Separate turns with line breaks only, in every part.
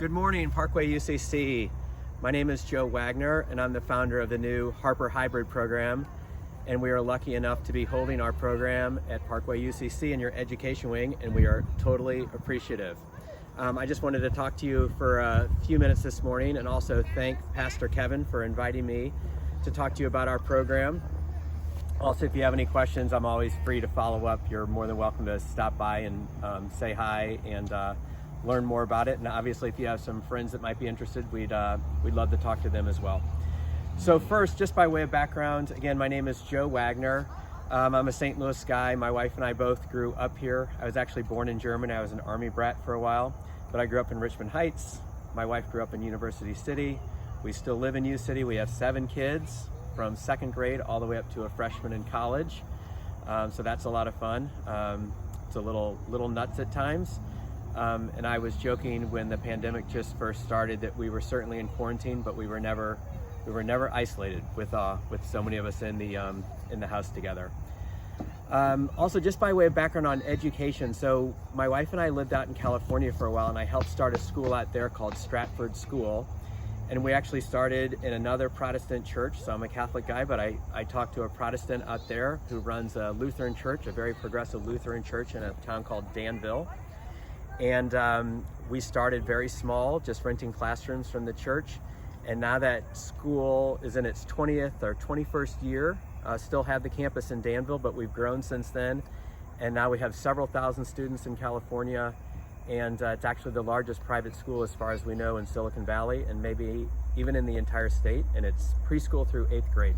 Good morning, Parkway UCC. My name is Joe Wagner, and I'm the founder of the new Harper Hybrid program. And we are lucky enough to be holding our program at Parkway UCC in your education wing, and we are totally appreciative. I just wanted to talk to you for a few minutes this morning and also thank Pastor Kevin for inviting me to talk to you about our program. Also, if you have any questions, I'm always free to follow up. You're more than welcome to stop by and say hi and learn more about it. And obviously, if you have some friends that might be interested, we'd love to talk to them as well. So first, just by way of background, again, my name is Joe Wagner. I'm a St. Louis guy. My wife and I both grew up here. I was actually born in Germany. I was an Army brat for a while, but I grew up in Richmond Heights. My wife grew up in University City. We still live in U City. We have 7 kids from 2nd grade all the way up to a freshman in college. So that's a lot of fun. It's a little nuts at times. And I was joking when the pandemic just first started that we were certainly in quarantine, but we were never isolated with so many of us in the house together. Also, just by way of background on education, so my wife and I lived out in California for a while, and I helped start a school out there called Stratford School. And we actually started in another Protestant church. So I'm a Catholic guy, but I talked to a Protestant out there who runs a Lutheran church, a very progressive Lutheran church in a town called Danville. And we started very small, just renting classrooms from the church. And now that school is in its 20th or 21st year, still have the campus in Danville, but we've grown since then. And now we have several thousand students in California. And it's actually the largest private school as far as we know in Silicon Valley, and maybe even in the entire state, and it's preschool through 8th grade.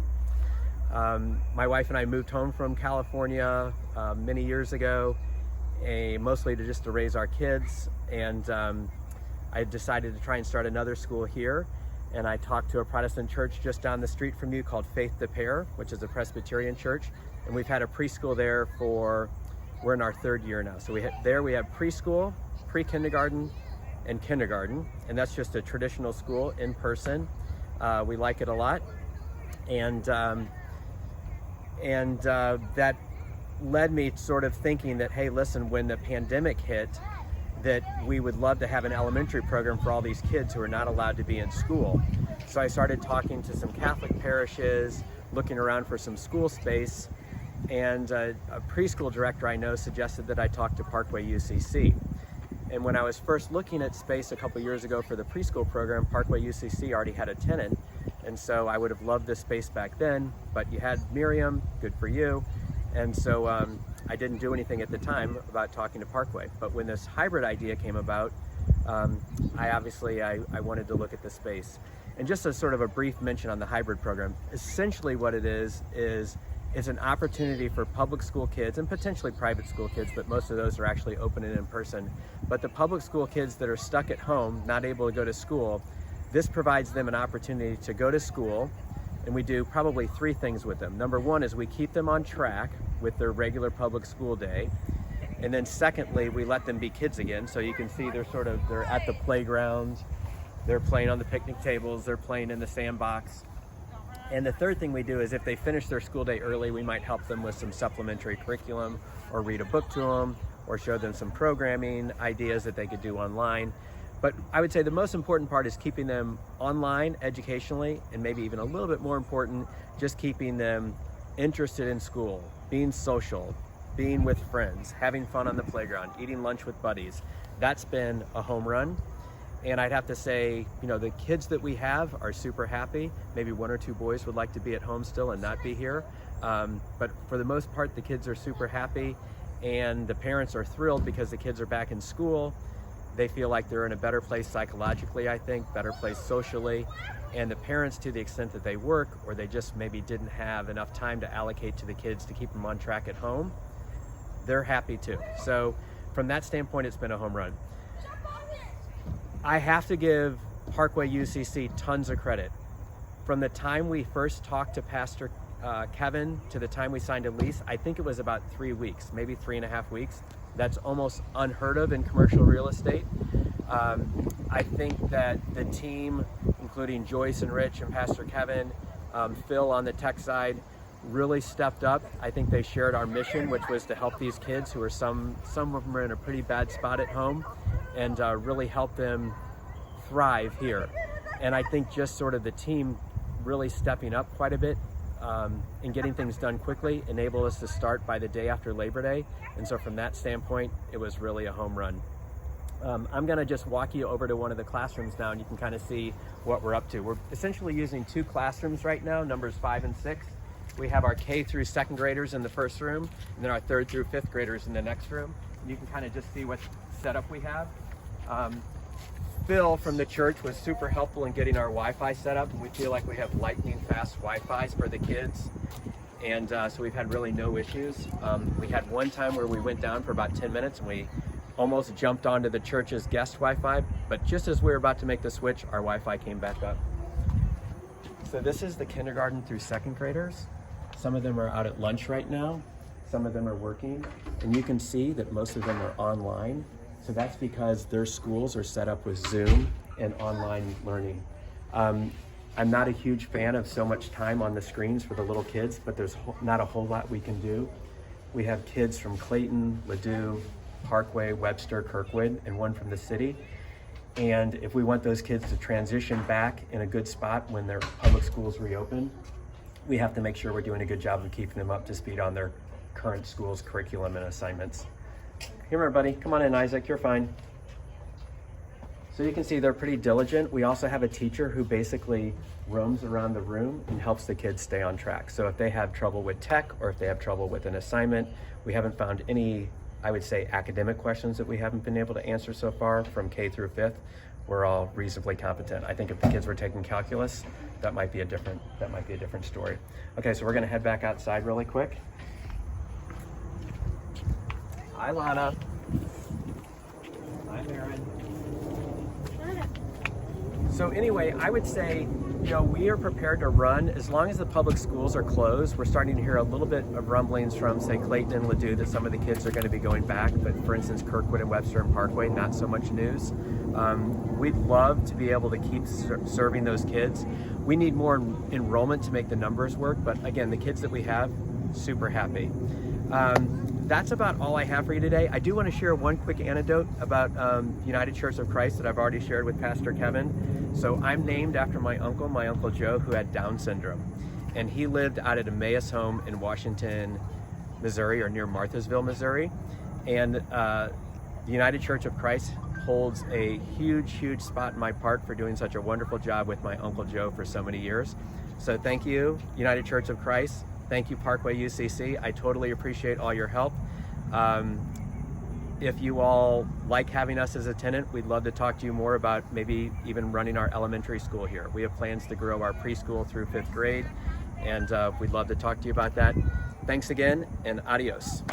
My wife and I moved home from California many years ago, mostly to raise our kids, and I decided to try and start another school here, and I talked to a Protestant church just down the street from you called Faith the Pair, which is a Presbyterian church, and we've had a preschool there we're in our 3rd year now. So we have preschool, pre-kindergarten, and kindergarten, and that's just a traditional school in person. We like it a lot, and that led me sort of thinking that, hey, listen, when the pandemic hit, that we would love to have an elementary program for all these kids who are not allowed to be in school. So I started talking to some Catholic parishes, looking around for some school space, and a preschool director I know suggested that I talk to Parkway UCC. And when I was first looking at space a couple years ago for the preschool program, Parkway UCC already had a tenant, and so I would have loved this space back then, but you had Miriam, good for you, and so I didn't do anything at the time about talking to Parkway. But when this hybrid idea came about, I wanted to look at the space. And just as sort of a brief mention on the hybrid program, essentially what it is it's an opportunity for public school kids and potentially private school kids, but most of those are actually open and in person. But the public school kids that are stuck at home, not able to go to school, this provides them an opportunity to go to school, and we do probably 3 things with them. Number 1 is we keep them on track with their regular public school day. And then secondly, we let them be kids again. So you can see they're at the playground, they're playing on the picnic tables, they're playing in the sandbox. And the 3rd thing we do is if they finish their school day early, we might help them with some supplementary curriculum or read a book to them or show them some programming ideas that they could do online. But I would say the most important part is keeping them online educationally, and maybe even a little bit more important, just keeping them interested in school, being social, being with friends, having fun on the playground, eating lunch with buddies. That's been a home run. And I'd have to say, the kids that we have are super happy. Maybe 1 or 2 boys would like to be at home still and not be here. But for the most part, the kids are super happy, and the parents are thrilled because the kids are back in school. They feel like they're in a better place psychologically, I think, better place socially. And the parents, to the extent that they work, or they just maybe didn't have enough time to allocate to the kids to keep them on track at home, they're happy too. So from that standpoint, it's been a home run. I have to give Parkway UCC tons of credit. From the time we first talked to Pastor Kevin to the time we signed a lease, I think it was about 3 weeks, maybe 3.5 weeks. That's almost unheard of in commercial real estate. I think that the team, including Joyce and Rich and Pastor Kevin, Phil on the tech side, really stepped up. I think they shared our mission, which was to help these kids who are some of them are in a pretty bad spot at home, and really help them thrive here. And I think just sort of the team really stepping up quite a bit and getting things done quickly enabled us to start by the day after Labor Day. And so from that standpoint, it was really a home run. I'm gonna just walk you over to one of the classrooms now, and you can kind of see what we're up to. We're essentially using 2 classrooms right now, numbers 5 and 6. We have our K through 2nd graders in the first room, and then our 3rd through 5th graders in the next room. And you can kind of just see what setup we have. Phil from the church was super helpful in getting our Wi-Fi set up. We feel like we have lightning fast Wi-Fi for the kids. And so we've had really no issues. We had one time where we went down for about 10 minutes and we almost jumped onto the church's guest Wi-Fi, but just as we were about to make the switch, our Wi-Fi came back up. So this is the kindergarten through 2nd graders. Some of them are out at lunch right now. Some of them are working. And you can see that most of them are online. So that's because their schools are set up with Zoom and online learning. I'm not a huge fan of so much time on the screens for the little kids, but there's not a whole lot we can do. We have kids from Clayton, Ladue, Parkway, Webster, Kirkwood, and one from the city. And if we want those kids to transition back in a good spot when their public schools reopen, we have to make sure we're doing a good job of keeping them up to speed on their current school's curriculum and assignments. Here, buddy, come on in, Isaac, you're fine. So you can see they're pretty diligent. We also have a teacher who basically roams around the room and helps the kids stay on track. So if they have trouble with tech or if they have trouble with an assignment, we haven't found any, I would say, academic questions that we haven't been able to answer so far from K through 5th. We're all reasonably competent. I think if the kids were taking calculus, that might be a different story. Okay, so we're gonna head back outside really quick. Hi, Lana. Hi, Maren. So anyway, I would say, we are prepared to run as long as the public schools are closed. We're starting to hear a little bit of rumblings from, say, Clayton and Ladue that some of the kids are going to be going back, but for instance, Kirkwood and Webster and Parkway, not so much news. We'd love to be able to keep serving those kids. We need more enrollment to make the numbers work, but again, the kids that we have, super happy. That's about all I have for you today. I do want to share one quick anecdote about United Church of Christ that I've already shared with Pastor Kevin. So I'm named after my Uncle Joe, who had Down syndrome. And he lived out at Emmaus Home in Washington, Missouri, or near Marthasville, Missouri. And the United Church of Christ holds a huge spot in my heart for doing such a wonderful job with my Uncle Joe for so many years. So thank you, United Church of Christ. Thank you, Parkway UCC. I totally appreciate all your help. If you all like having us as a tenant, we'd love to talk to you more about maybe even running our elementary school here. We have plans to grow our preschool through 5th grade, and we'd love to talk to you about that. Thanks again, and adios.